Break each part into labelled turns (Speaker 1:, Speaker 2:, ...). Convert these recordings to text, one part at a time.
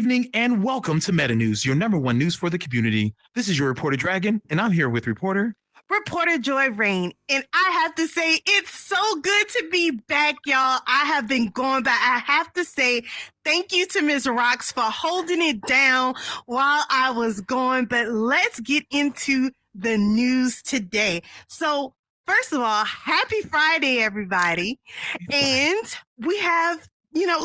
Speaker 1: evening and welcome to Meta News, your number one news for the community. This is your reporter Dragon, and I'm here with
Speaker 2: reporter Joy Rain. And I have to say, it's so good to be back, y'all. I have been going back. I have to say, thank you to Ms. Rocks for holding it down while I was gone. But let's get into the news today. So, first of all, happy Friday, everybody. And we have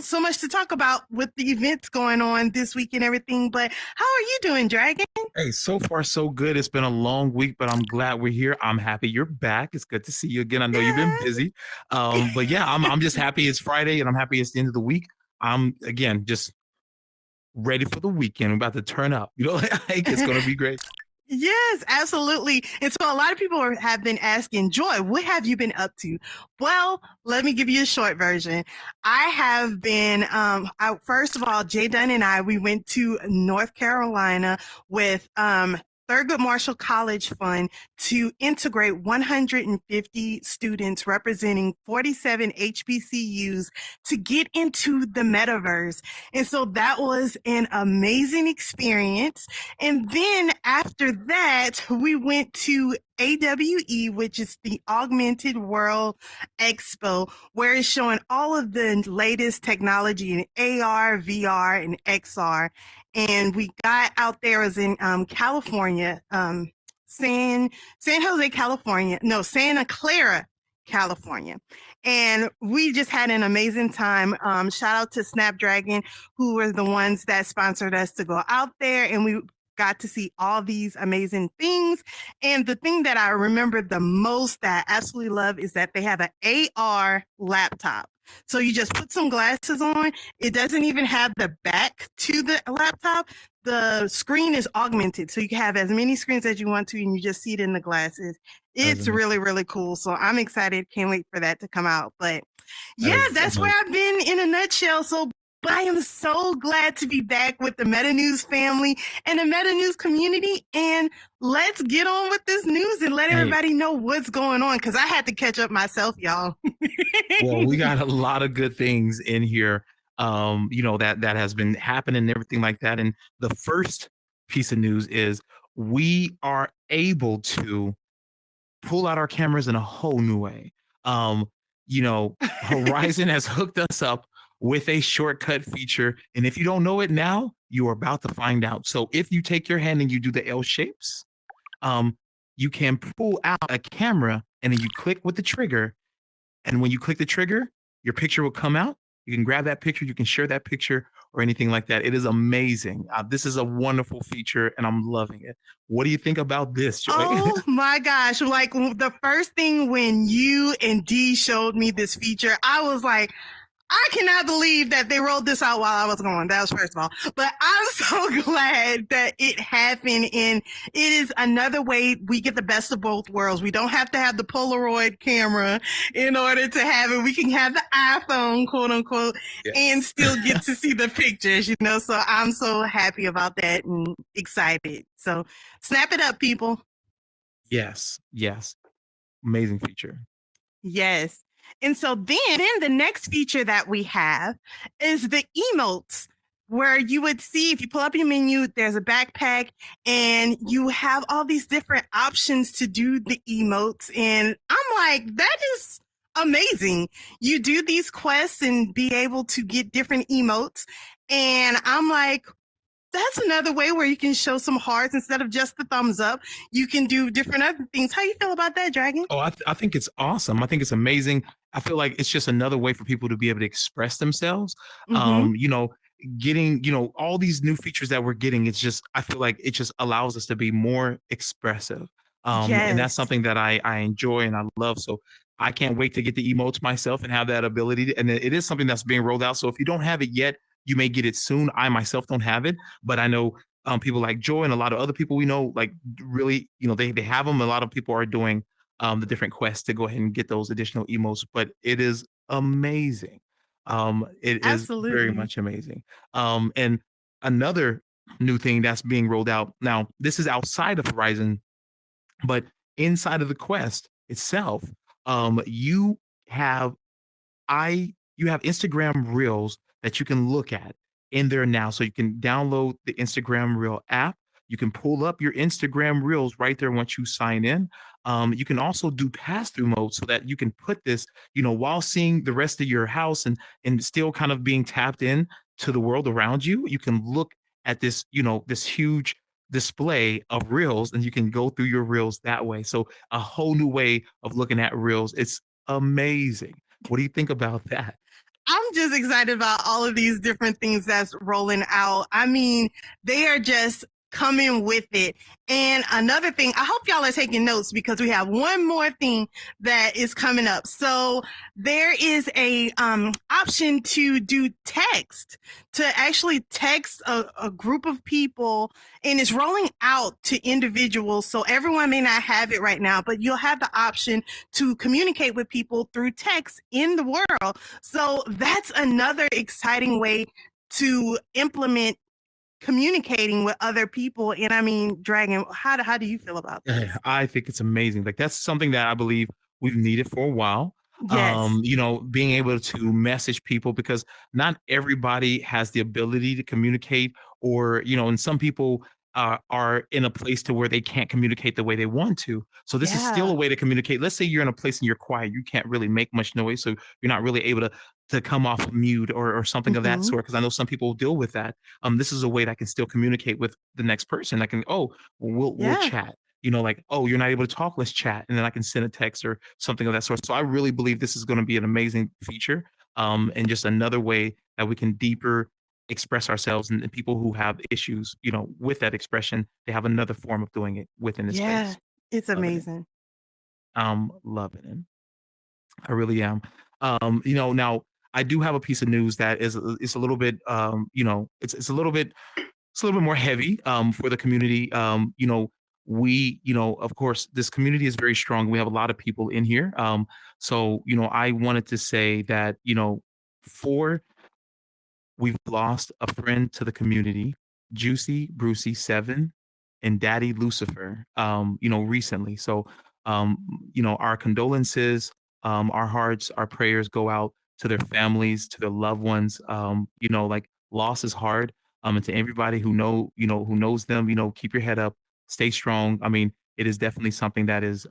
Speaker 2: so much to talk about with the events going on this week and everything. But how are you doing, Dragon?
Speaker 1: Hey, so far so good. It's been a long week, but I'm glad we're here. I'm happy you're back. It's good to see you again. I know you've been busy. But yeah, I'm just happy it's Friday and I'm happy it's the end of the week. I'm again just ready for the weekend. I'm about to turn up. Like it's gonna be great.
Speaker 2: Yes, absolutely. And so a lot of people have been asking, Joy, what have you been up to? Well, let me give you a short version. I have been, first of all, Jay Dunn and we went to North Carolina with Thurgood Marshall College Fund to integrate 150 students representing 47 HBCUs to get into the metaverse. And so that was an amazing experience. And then after that, we went to AWE, which is the Augmented World Expo, where it's showing all of the latest technology in AR, VR, and XR. And we got out there, was in California, San Jose, California, no, Santa Clara, California. And we just had an amazing time. Shout out to Snapdragon, who were the ones that sponsored us to go out there. And we got to see all these amazing things. And the thing that I remember the most that I absolutely love is that they have an AR laptop. So you just put some glasses on. It doesn't even have the back to the laptop. The screen is augmented. So you can have as many screens as you want to, and you just see it in the glasses. It's really, really cool. So I'm excited. Can't wait for that to come out. But yeah, that's where I've been in a nutshell. So but I am so glad to be back with the Meta News family and the Meta News community. And let's get on with this news and let everybody know what's going on, because I had to catch up myself, y'all.
Speaker 1: Well, we got a lot of good things in here, that has been happening and everything like that. And the first piece of news is we are able to pull out our cameras in a whole new way. Horizon has hooked us up with a shortcut feature. And if you don't know it now, you are about to find out. So if you take your hand and you do the L shapes, you can pull out a camera and then you click with the trigger. And when you click the trigger, your picture will come out. You can grab that picture, you can share that picture or anything like that. It is amazing. This is a wonderful feature and I'm loving it. What do you think about this, Joy?
Speaker 2: Oh my gosh. Like the first thing when you and Dee showed me this feature, I was like, I cannot believe that they rolled this out while I was gone. That was first of all. But I'm so glad that it happened. And it is another way we get the best of both worlds. We don't have to have the Polaroid camera in order to have it. We can have the iPhone, quote unquote, and still get to see the pictures, So I'm so happy about that and excited. So snap it up, people.
Speaker 1: Yes. Amazing feature.
Speaker 2: Yes. And so then the next feature that we have is the emotes, where you would see, if you pull up your menu, there's a backpack and you have all these different options to do the emotes. And I'm like, that is amazing. You do these quests and be able to get different emotes. And I'm like, that's another way where you can show some hearts instead of just the thumbs up. You can do different other things. How you feel about that, Dragon?
Speaker 1: Oh, I think it's awesome. I think it's amazing. I feel like it's just another way for people to be able to express themselves. Getting, all these new features that we're getting, it's just, I feel like it just allows us to be more expressive. And that's something that I enjoy and I love. So I can't wait to get the emotes myself and have that ability. And it is something that's being rolled out. So if you don't have it yet, you may get it soon. I myself don't have it, but I know people like Joy and a lot of other people we know, like really, they have them. A lot of people are doing the different quests to go ahead and get those additional emotes, but it is amazing. It is very much amazing. And another new thing that's being rolled out now, this is outside of Horizon, but inside of the quest itself, you have Instagram Reels that you can look at. in there now. So you can download the Instagram Reel app. You can pull up your Instagram Reels right there once you sign in. You can also do pass-through mode so that you can put this, while seeing the rest of your house and still kind of being tapped in to the world around you. You can look at this, this huge display of reels, and you can go through your reels that way. So a whole new way of looking at reels. It's amazing. What do you think about that?
Speaker 2: I'm just excited about all of these different things that's rolling out. I mean, they are just coming with it. And another thing, I hope y'all are taking notes because we have one more thing that is coming up. So there is a option to do text, to actually text a group of people, and it's rolling out to individuals. So everyone may not have it right now, but you'll have the option to communicate with people through text in the world. So that's another exciting way to implement communicating with other people. And I mean, Dragon, how do you feel about this?
Speaker 1: I think it's amazing. Like, that's something that I believe we've needed for a while.
Speaker 2: Yes.
Speaker 1: Being able to message people, because not everybody has the ability to communicate, or, and some people are in a place to where they can't communicate the way they want to. So this is still a way to communicate. Let's say you're in a place and you're quiet, you can't really make much noise, so you're not really able to come off mute or something of that sort. Because I know some people deal with that. This is a way that I can still communicate with the next person. I can, we'll chat. Like, oh, you're not able to talk, let's chat, and then I can send a text or something of that sort. So I really believe this is going to be an amazing feature, and just another way that we can deeper express ourselves, and people who have issues, with that expression, they have another form of doing it within the space.
Speaker 2: It's amazing.
Speaker 1: I'm loving it. I really am. Now I do have a piece of news that is it's a little bit, it's a little bit more heavy for the community. We, of course, this community is very strong. We have a lot of people in here. So, I wanted to say that, for we've lost a friend to the community, Juicy Brucey 7 and Daddy Lucifer, recently. So, our condolences, our hearts, our prayers go out to their families, to their loved ones. Like, loss is hard. And to everybody who knows them, keep your head up, stay strong. I mean, it is definitely something that is,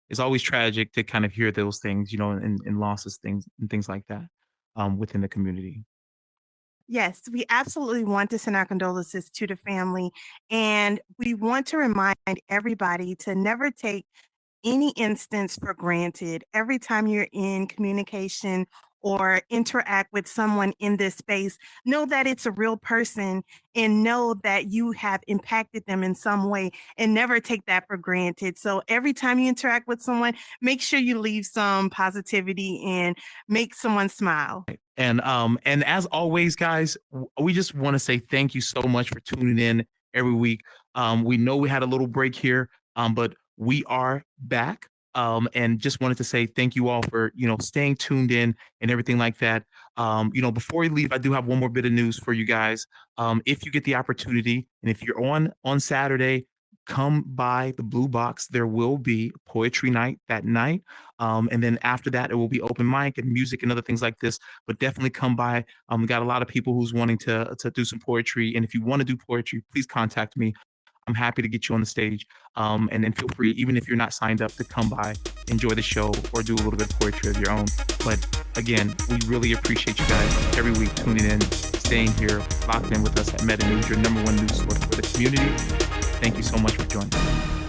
Speaker 1: it's always tragic to kind of hear those things, and losses, things like that, within the community.
Speaker 2: Yes, we absolutely want to send our condolences to the family. And we want to remind everybody to never take any instance for granted. Every time you're in communication or interact with someone in this space, know that it's a real person and know that you have impacted them in some way, and never take that for granted. So every time you interact with someone, make sure you leave some positivity and make someone smile.
Speaker 1: And as always, guys, we just want to say thank you so much for tuning in every week. We know we had a little break here, but we are back. And just wanted to say thank you all for, staying tuned in and everything like that. Before we leave, I do have one more bit of news for you guys. If you get the opportunity, and if you're on Saturday, come by the Blue Box. There will be poetry night that night. And then after that, it will be open mic and music and other things like this. But definitely come by. We got a lot of people who's wanting to do some poetry. And if you want to do poetry, please contact me. I'm happy to get you on the stage. And then feel free, even if you're not signed up, to come by, enjoy the show, or do a little bit of poetry of your own. But again, we really appreciate you guys every week tuning in, staying here, locked in with us at Meta News, your #1 news source for the community. Thank you so much for joining us.